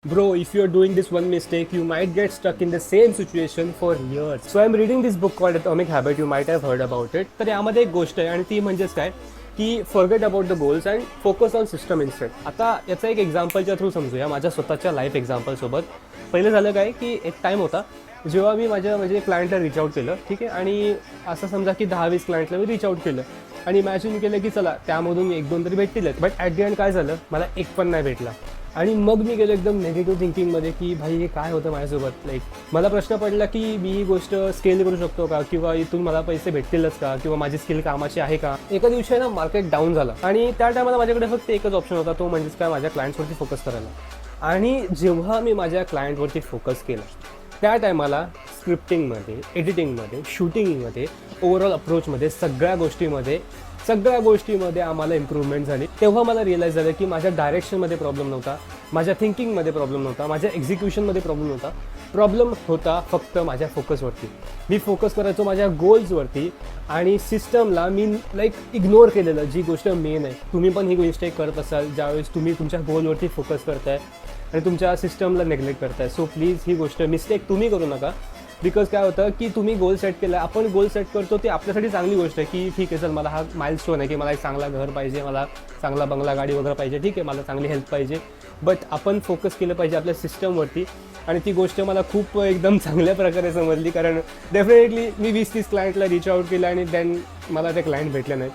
Bro, if you're doing this one mistake, you might get stuck in the same situation for years. So I'm reading this book called Atomic Habit. You might have heard about it. तर यामध्ये एक गोष्ट आहे आणि ती म्हणजेच काय की forget about the goals and focus on system instead. आता याचा एक एक्झाम्पलच्या थ्रू समजूया माझ्या स्वतःच्या लाईफ एक्झाम्पलसोबत. पहिलं झालं काय की एक टाईम होता जेव्हा मी माझ्या म्हणजे क्लायंटला रीच आउट केलं, ठीक आहे, आणि असं समजा की 10-20 क्लायंटला मी रीच आउट केलं आणि इमॅजिन केलं की चला त्यामधून 1-2 तरी भेटतीलच. बट ॲट दी एंड काय झालं, मला एक पण नाही भेटला. आणि मग मी गेलो एकदम नेगेटिव्ह थिंकिंगमध्ये की भाई हे काय होतं माझ्यासोबत. लाईक मला प्रश्न पडला की मी ही गोष्ट स्केल करू शकतो का, किंवा इथून मला पैसे भेटतीलच का, किंवा माझी स्किल कामाची आहे का. एका दिवशी ना मार्केट डाऊन झालं आणि त्या टायमाला माझ्याकडे फक्त एकच ऑप्शन होता, तो म्हणजेच काय माझ्या क्लायंट्सवरती फोकस करायला. आणि जेव्हा मी माझ्या क्लायंटवरती फोकस केला त्या टायमाला स्क्रिप्टिंगमध्ये, एडिटिंगमध्ये, शूटिंगमध्ये, ओव्हरऑल अप्रोचमध्ये, सगळ्या गोष्टीमध्ये आम्हाला इम्प्रूव्हमेंट झाली. तेव्हा मला रिअलाईज झालं की माझ्या डायरेक्शनमध्ये प्रॉब्लेम नव्हता, माझ्या थिंकिंगमध्ये प्रॉब्लेम नव्हता, माझ्या एक्झिक्युशनमध्ये प्रॉब्लेम नव्हता. प्रॉब्लेम होता फक्त माझ्या फोकसवरती. मी फोकस करायचो माझ्या गोल्सवरती आणि सिस्टमला मी इग्नोर केलेलं, जी गोष्ट मेन आहे. तुम्ही पण ही गोष्ट करत असाल ज्यावेळेस तुम्ही तुमच्या गोलवरती फोकस करताय आणि तुमच्या सिस्टमला नेग्लेक्ट करताय. सो प्लीज ही गोष्ट मिस्टेक तुम्ही करू नका. बिकॉज काय होतं की तुम्ही गोल सेट केला, आपण गोल सेट करतो ते आपल्यासाठी चांगली गोष्ट आहे की ठीक आहे चल मला हा माइलस्टोन आहे की मला एक चांगला घर पाहिजे, मला चांगला बंगला गाडी वगैरे पाहिजे, ठीक आहे, मला चांगली हेल्थ पाहिजे. बट आपण फोकस केलं पाहिजे आपल्या सिस्टमवरती. आणि ती गोष्ट मला खूप एकदम चांगल्या प्रकारे समजली, कारण डेफिनेटली मी 20-30 क्लायंटला रीच आउट केलं आणि देन मला ते क्लायंट भेटले नाहीत.